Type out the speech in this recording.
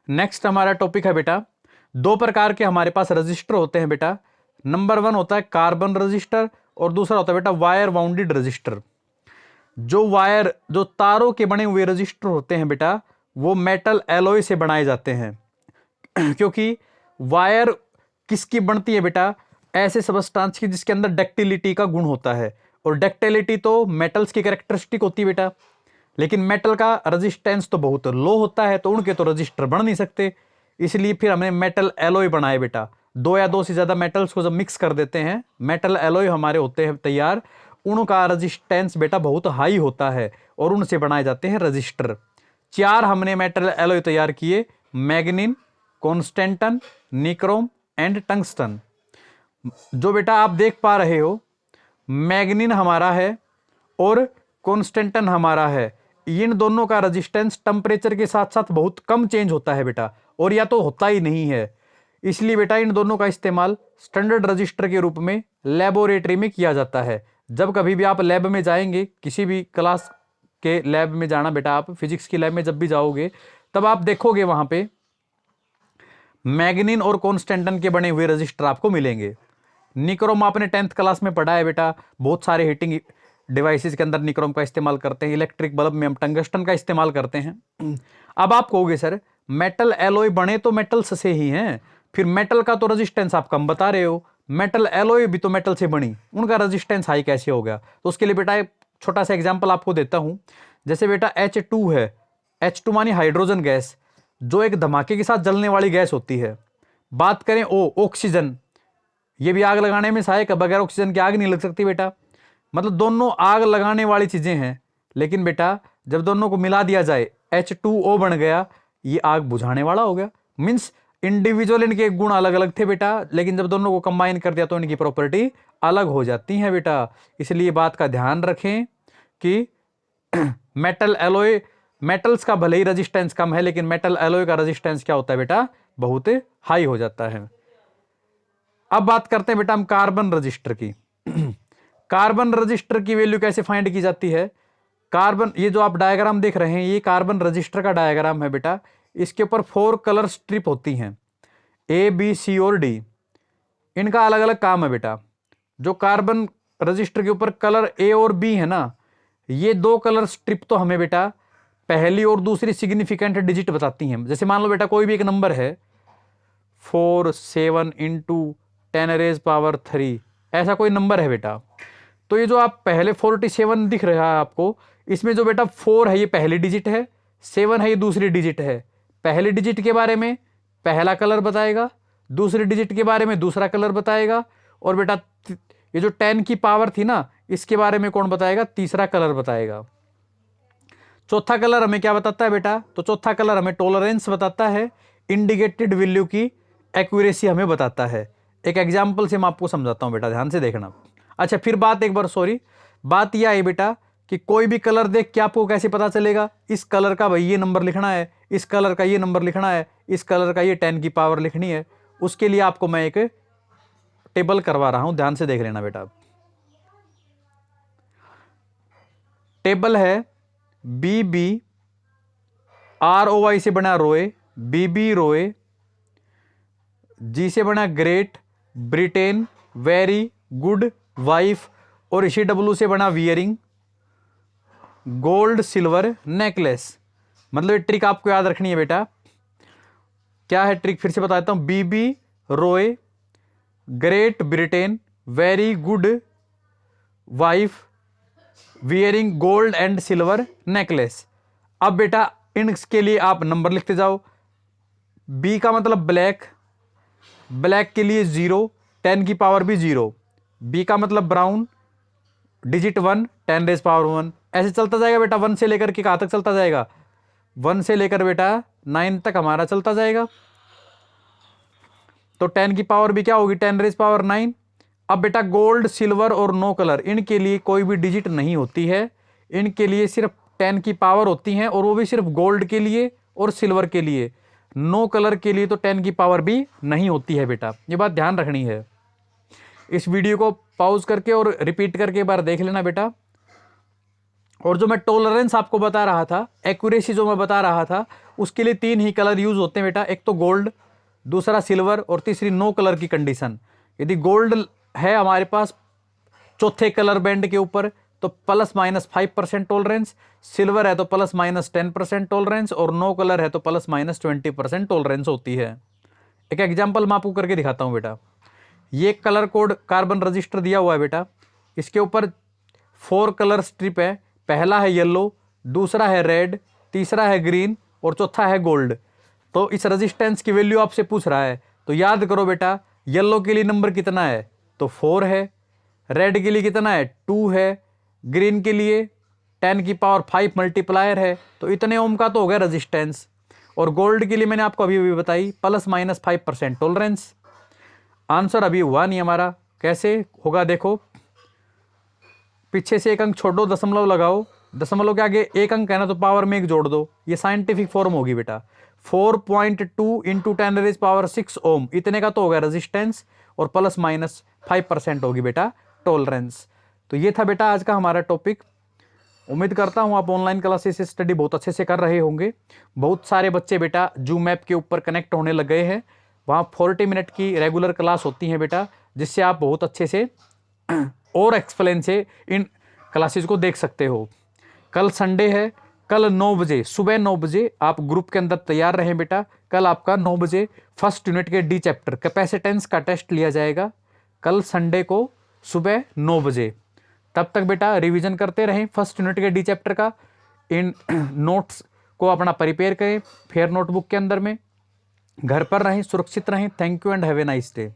Next हमारा topic है बेटा, दो प्रकार के हमारे पास रजिस्टर होते हैं बेटा। नंबर 1 होता है कार्बन रजिस्टर और दूसरा होता है बेटा वायर वाउंडेड रजिस्टर। जो तारों के बने हुए रजिस्टर होते हैं बेटा, वो मेटल एलॉय से बनाए जाते हैं। क्योंकि वायर किसकी बनती है बेटा? ऐसे सबस्टांस की जिसके अंदर डक्टिलिटी का गुण होता है, और डक्टिलिटी तो मेटल्स की कैरेक्टरिस्टिक होती है बेटा। लेकिन मेटल का रेजिस्टेंस तो बहुत लो होता है, तो उनके तो रजिस्टर बन नहीं सकते। इसलिए फिर हमने मेटल एलॉय बनाए बेटा। दो या दो से ज्यादा मेटल्स को जब मिक्स कर देते हैं, मेटल एलॉय हमारे होते हैं तैयार। उनका रेजिस्टेंस बेटा बहुत हाई होता है और उनसे बनाए जाते हैं रजिस्टर। 4 हमने मेटल एलॉय तैयार किए, मैग्नीन, कॉन्स्टेंटन, निक्रोम एंड टंगस्टन। जो बेटा आप देख पा रहे हो, मैग्नीन हमारा है और कॉन्स्टेंटन हमारा है। इन दोनों का रेजिस्टेंस टेम्परेचर के साथ साथ बहुत कम चेंज होता है बेटा, और या तो होता ही नहीं है। इसलिए बेटा इन दोनों का इस्तेमाल स्टैंडर्ड रजिस्टर के रूप में लेबोरेटरी में किया जाता है। जब कभी भी आप लैब में जाएंगे, किसी भी क्लास के लैब में जाना बेटा, आप फिजिक्स की लैब में जब भी जाओगे, तब आप देखोगे वहां पे मैग्नीन और कॉन्स्टेंटन के बने हुए रजिस्टर आपको मिलेंगे। निक्रोम आपने 10th क्लास में पढ़ा है बेटा, बहुत सारे हीटिंग डिवाइसेस के अंदर निक्रोम का इस्तेमाल करते हैं। इलेक्ट्रिक बल्ब में हम टंगस्टन का इस्तेमाल करते हैं। अब आप कहोगे सर मेटल एलॉय बने तो मेटल्स से ही हैं, फिर मेटल का तो रेजिस्टेंस आप कम बता रहे हो, मेटल एलॉय भी तो मेटल से बनी, उनका रेजिस्टेंस हाई कैसे हो गया? तो उसके लिए बेटा एक छोटा सा एग्जाम्पल आपको देता हूं। जैसे बेटा H2 है, H2 मानी हाइड्रोजन गैस, जो एक धमाके के साथ जलने वाली गैस होती है। बात करें ऑक्सीजन, ये भी आग लगाने में सहायक है, बगैर ऑक्सीजन की आग नहीं लग सकती बेटा। मतलब दोनों आग लगाने वाली चीजें हैं, लेकिन बेटा जब दोनों को मिला दिया जाए H2O बन गया, ये आग बुझाने वाला हो गया। मीन्स इंडिविजुअल इनके गुण अलग अलग थे बेटा, लेकिन जब दोनों को कंबाइन कर दिया तो इनकी प्रॉपर्टी अलग हो जाती है बेटा। इसलिए बात का ध्यान रखें कि मेटल एलॉय, मेटल्स का भले ही रेजिस्टेंस कम है, लेकिन मेटल एलॉय का रेजिस्टेंस क्या होता है बेटा? बहुत हाई हो जाता है। अब बात करते हैं बेटा हम कार्बन रजिस्टर की। कार्बन रजिस्टर की वैल्यू कैसे फाइंड की जाती है? कार्बन, ये जो आप डायग्राम देख रहे हैं, ये कार्बन रजिस्टर का डायग्राम है बेटा। इसके ऊपर 4 कलर स्ट्रिप होती हैं, A, B, C और D। इनका अलग अलग काम है बेटा। जो कार्बन रजिस्टर के ऊपर कलर A और B है ना, ये 2 कलर स्ट्रिप तो हमें बेटा पहली और दूसरी सिग्निफिकेंट डिजिट बताती हैं। जैसे मान लो बेटा कोई भी एक नंबर है 4, 7 इंटू 10 रेज पावर 3, ऐसा कोई नंबर है बेटा। तो ये जो आप पहले 47 दिख रहा है आपको, इसमें जो बेटा 4 है ये पहली डिजिट है, 7 है ये दूसरी डिजिट है। पहली डिजिट के बारे में पहला कलर बताएगा, दूसरी डिजिट के बारे में दूसरा कलर बताएगा, और बेटा ये जो 10 की पावर थी ना, इसके बारे में कौन बताएगा? तीसरा कलर बताएगा। चौथा कलर हमें क्या बताता है बेटा? तो चौथा कलर हमें टॉलरेंस बताता है, इंडिकेटेड वैल्यू की एक्यूरेसी हमें बताता है। एक एग्जांपल से मैं आपको समझाता हूं बेटा, ध्यान से देखना। अच्छा फिर बात बात यह है बेटा कि कोई भी कलर देख के आपको कैसे पता चलेगा इस कलर का भाई ये नंबर लिखना है, इस कलर का ये नंबर लिखना है, इस कलर का ये 10 की पावर लिखनी है? उसके लिए आपको मैं एक टेबल करवा रहा हूं, ध्यान से देख लेना बेटा। टेबल है BBROY से बना रोए, BB रोए, G से बना great Britain, very good wife, और इसी W से बना वियरिंग, गोल्ड सिल्वर नेकलेस। मतलब ये ट्रिक आपको याद रखनी है बेटा। क्या है ट्रिक? फिर से बताता हूं। BB रोए, great Britain, very good wife, wearing gold and silver necklace. अब बेटा इनके लिए आप नंबर लिखते जाओ। B का मतलब ब्लैक, ब्लैक के लिए 0, 10 की पावर भी 0। B का मतलब ब्राउन, डिजिट 1, 10 रेज पावर 1। ऐसे चलता जाएगा बेटा, 1 से लेकर के कहां तक चलता जाएगा? 1 से लेकर बेटा 9 तक हमारा चलता जाएगा। तो 10 की पावर भी क्या होगी? 10 रेज पावर 9। अब बेटा गोल्ड, सिल्वर और नो कलर, इनके लिए कोई भी डिजिट नहीं होती है, इनके लिए सिर्फ 10 की पावर होती है, और वो भी सिर्फ गोल्ड के लिए और सिल्वर के लिए। नो कलर के लिए तो 10 की पावर भी नहीं होती है बेटा, ये बात ध्यान रखनी है। इस वीडियो को पॉज करके और रिपीट करके एक बार देख लेना बेटा। और जो मैं टॉलरेंस आपको बता रहा था, एक्यूरेसी जो मैं बता रहा था, उसके लिए 3 ही कलर यूज होते हैं बेटा, एक तो गोल्ड, दूसरा सिल्वर और तीसरी नो कलर की कंडीशन। यदि गोल्ड है हमारे पास चौथे कलर बैंड के ऊपर तो ±5% टॉलरेंस, सिल्वर है तो ±10% टॉलरेंस और नो कलर है तो ±20% टॉलरेंस होती है। एक एग्जांपल मैं आपको करके दिखाता हूं बेटा। ये कलर कोड कार्बन रजिस्टर दिया हुआ है बेटा, इसके ऊपर 4 कलर स्ट्रिप है, पहला है येलो, दूसरा है रेड, तीसरा है ग्रीन और चौथा है गोल्ड। तो इस रेजिस्टेंस की वैल्यू आपसे पूछ रहा है, तो याद करो बेटा, येलो के लिए नंबर कितना है तो 4 है, रेड के लिए कितना है 2 है, ग्रीन के लिए 10⁵ मल्टीप्लायर है, तो इतने ओम का तो हो गया रेजिस्टेंस। और गोल्ड के लिए मैंने आपको अभी अभी बताई ±5% टॉलरेंस। आंसर अभी हुआ नहीं हमारा, कैसे होगा देखो, पीछे से एक अंक छोड़ दो, दशमलव लगाओ, दशमलव के आगे एक अंक है ना तो पावर में एक जोड़ दो, ये साइंटिफिक फॉर्म होगी बेटा। 4.2 इंटू 10⁻⁶ ओम, इतने का तो होगा रेजिस्टेंस और ±5% होगी बेटा टॉलरेंस। तो ये था बेटा आज का हमारा टॉपिक। उम्मीद करता हूं आप ऑनलाइन क्लासेस से स्टडी बहुत अच्छे से कर रहे होंगे। बहुत सारे बच्चे बेटा जूम ऐप के ऊपर कनेक्ट होने लग गए हैं, वहाँ 40 मिनट की रेगुलर क्लास होती है बेटा, जिससे आप बहुत अच्छे से और एक्सप्लेन से इन क्लासेस को देख सकते हो। कल संडे है, कल 9 बजे, सुबह 9 बजे आप ग्रुप के अंदर तैयार रहें बेटा। कल आपका 9 बजे फर्स्ट यूनिट के डी चैप्टर कैपेसिटेंस का टेस्ट लिया जाएगा, कल संडे को सुबह 9 बजे। तब तक बेटा रिवीजन करते रहें फर्स्ट यूनिट के डी चैप्टर का, इन नोट्स को अपना प्रिपेयर करें फेयर नोटबुक के अंदर में। घर पर रहें, सुरक्षित रहें। Thank you and have a nice day.